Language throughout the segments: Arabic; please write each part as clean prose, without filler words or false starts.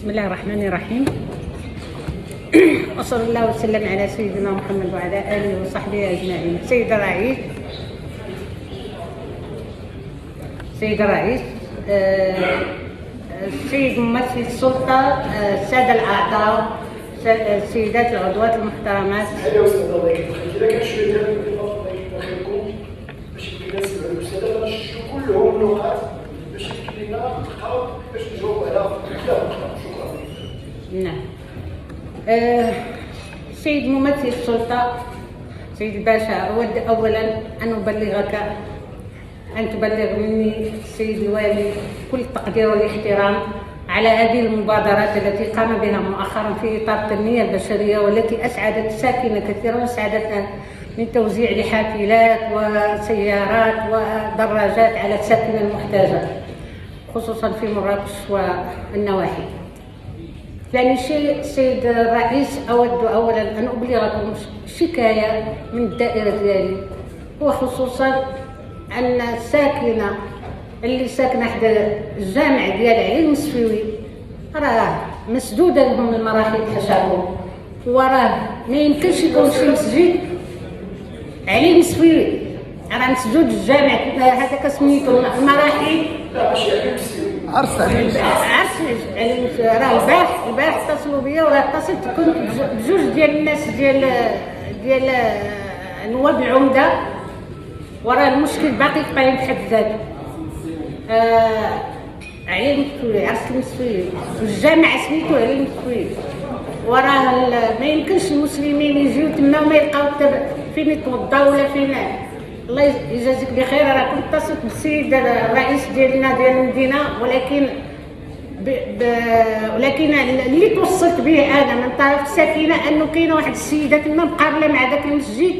بسم الله الرحمن الرحيم. وصلى الله وسلم على سيدنا محمد وعلى آله وصحبه أجمعين. سيد الرئيس، السيد ممثل السلطة، السادة الأعضاء، السيدات العضوات المحترمات. هلا أستاذ الله يكرمك. إذا كان شوية ديال الإضافة الله يكرمكم باش يناسب الأستاذة باش كلهم نقاط باش يمكن لنا نلقاو باش نجاوبوا على كلا نقطة. شكرا. نعم. سيد ممثل السلطة، سيد الباشا، أود أولا أن أبلغك، أن تبلغ مني السيد الوالي كل التقدير والاحترام على هذه المبادرات التي قام بها مؤخرا في إطار التنمية البشرية، والتي أسعدت ساكنة كثيرا وأسعدتنا من توزيع لحافلات وسيارات ودراجات على الساكنة المحتاجة خصوصا في مراكش والنواحي. ثاني شيء سيد الرئيس، أود أولا أن أبلغكم شكاية من الدائرة ديالي، وخصوصا أن الساكنة اللي ساكنة حدا الجامع ديال علي المسفيوي راه مسدودة لهم المراحل التشابه، وراه ما يمكنش يكون شي مسجد علي المسفيوي راه مسدود الجامع هذاك سميتو المراحل عرس علي راه البارح اتصلوا بيا، وراه اتصلت كنت بجوج ديال الناس ديال نواب العمده، وراه المشكل باقي قايم بحد ذاته. علي المسفيوي، عرس المسفيوي، والجامع سميتو علي المسفيوي، وراه ما يمكنش المسلمين يجيو تما وما يلقاو فين يتوضاو ولا فين. الله يجازيك بخير. راه كنت اتصلت بالسيد الرئيس ديالنا ديال المدينه، ولكن اللي توصلت به انا من طرف الساكنه انه كاينه واحد السيده تما مقابله مع ذاك المسجد،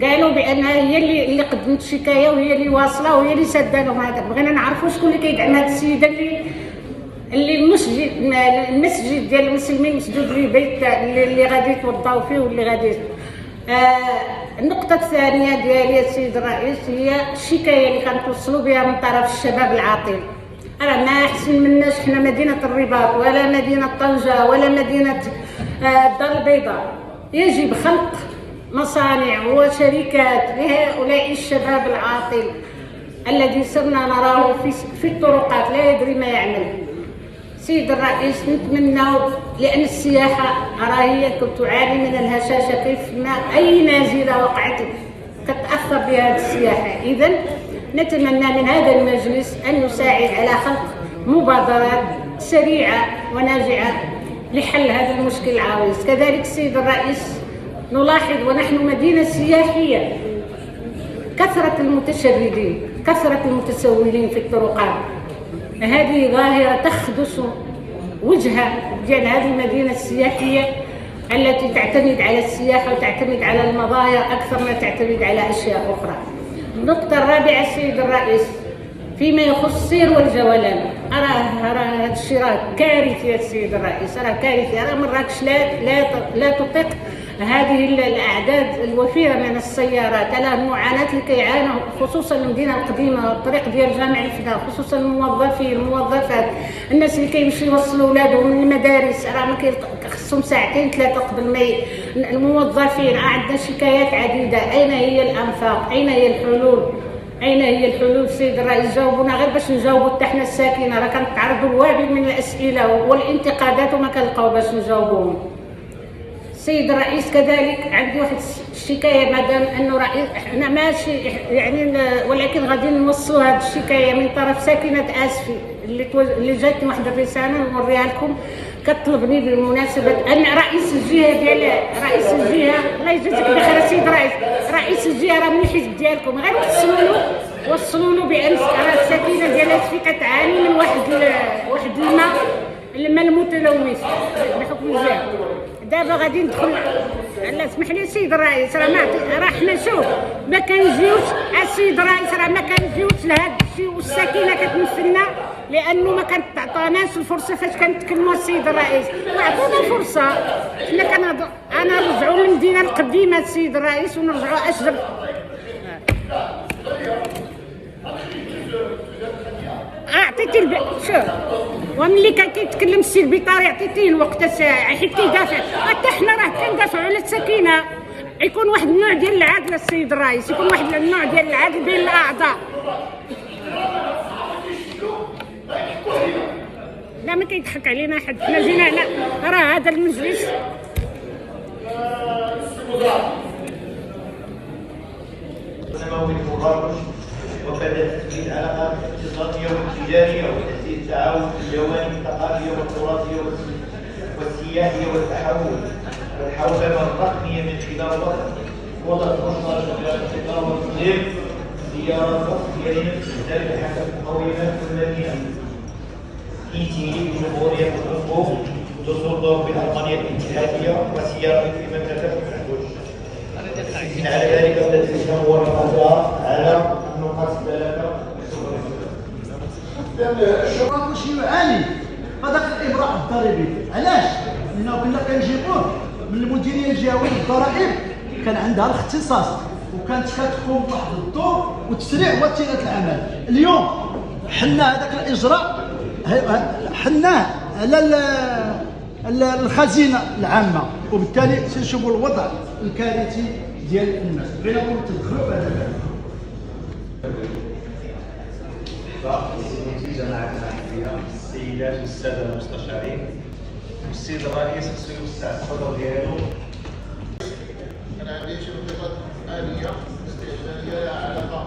قالوا بانها هي اللي قدمت الشكايه وهي اللي واصله وهي اللي ساده لهم هذا. بغينا نعرفوا شكون اللي كيدعم هذه السيده اللي المسجد ديال المسلمين مسدود ليه بيت اللي غادي يتوضاو فيه واللي غادي. النقطة الثانية ديالي السيد الرئيس هي الشكاية اللي كنتوصلوا بها من طرف الشباب العاطل. راه ما أحسن مناش حنا مدينة الرباط ولا مدينة طنجة ولا مدينة الدار البيضاء. يجب خلق مصانع وشركات لهؤلاء الشباب العاطل الذي صرنا نراه في الطرقات لا يدري ما يعمل. سيد الرئيس، نتمنى، لأن السياحة راهي تعاني من الهشاشة، كيف ما أي نازلة وقعت تتأثر بهذه السياحة. إذن نتمنى من هذا المجلس أن يساعد على خلق مبادرات سريعة وناجعة لحل هذا المشكل العويص. كذلك سيد الرئيس، نلاحظ ونحن مدينة سياحية كثرة المتشردين، كثرة المتسولين في الطرقات. هذه ظاهرة تخدش وجهة ديال هذه المدينة السياحية التي تعتمد على السياحة وتعتمد على المظاهر أكثر ما تعتمد على أشياء أخرى. النقطة الرابعة سيد الرئيس، فيما يخص السير والجولان، هذا الشيء راه كارثي يا سيد الرئيس، راه كارثي. راه مراكش لا تطيق هذه الأعداد الوفيرة من السيارات، على المعاناة اللي كيعانوا خصوصا المدينة القديمة والطريق ديال جامع الفدا، خصوصا الموظفات، الناس اللي كيمشيو يوصلوا ولادهم من المدارس، راه ما خصهم ساعتين ثلاثة قبل ما الموظفين. عندنا شكايات عديدة. أين هي الأنفاق؟ أين هي الحلول؟ أين هي الحلول سيد الرئيس؟ جاوبونا غير باش نجاوبوا حتى حنا الساكنة. راه كنتعرضوا لوابل من الأسئلة والانتقادات وما كنلقاو باش نجاوبوهم. سيد الرئيس، كذلك عندي واحد الشكايه، مادام انه رئيس احنا ماشي يعني، ولكن غادي نوصلوا هذه الشكايه من طرف ساكنه اسفي اللي جاتني واحد الرساله نوريها لكم، كطلبني بالمناسبه ان رئيس الجهه رئيس الجهه، الله يجازيك بخير سيد الرئيس، رئيس الجهه راه من الحزب ديالكم، غير وصلوا له بان راه الساكنه ديال اسفي كتعاني من واحد الماء المتلوث بحكم الجهه. دابا غادي ندخل. لا اسمح لي سيد الرئيس، راه حنا شوف ما كنجيوش السيد الرئيس، راه ما كنجيوش لهذا الشيء، والساكنه كتمثلنا لانه ما كنعطوناش الفرصه فاش كنتكلموا السيد الرئيس. عطونا فرصه، حنا انا نرجعوا للمدينه القديمه السيد الرئيس ونرجعوا اشجر. عطيتي شوف، وملي كان كيتكلم السي البيطاري عطيتيه الوقت حيت كيدافع، حتى حنا راه كندافعوا على السكينه. يكون واحد النوع ديال العدل السيد الرئيس، يكون واحد النوع ديال العدل بين الاعضاء. لا ما كيضحك علينا حد، حنا جينا على راه هذا المجلس. سنوي المبرمج وبدأ تثبيت العلاقات الاقتصادية والتجارية وتحسين التعاون في الجوانب الثقافية والتراثية والسياحية والحوكمة الرقمية من خلال وضع فرصة شغالة التجارة والتصدير، زيارات وصفية لاستخدام حسب مقومات المدينة في تهيئ جمهورية الحقوق تصدر بالألمانية الاتحادية وسيارة في مملكة الحدود. من على ذلك التي هو القضاء على النقاط الثلاثة. الشرطة كلشي يعاني هذاك الإبراء الضريبي، علاش؟ لأنه كنا كنجيبوه من المديرية الجهوية للضرائب، كان عندها الاختصاص وكانت كتقوم بواحد الدور وتسريع وتيرة العمل. اليوم حنا هذاك الإجراء حناه على الخزينة العامة، وبالتالي تنشوفوا الوضع الكارثي ديال الناس. بغينا نقولوا تدخلوا في هذا جماعة فيها السيدات والسادة المستشارين والسيد الرئيس خصو يوسع الصدر ديالو. أنا عندي شي خطط آلية استعجالية علاقة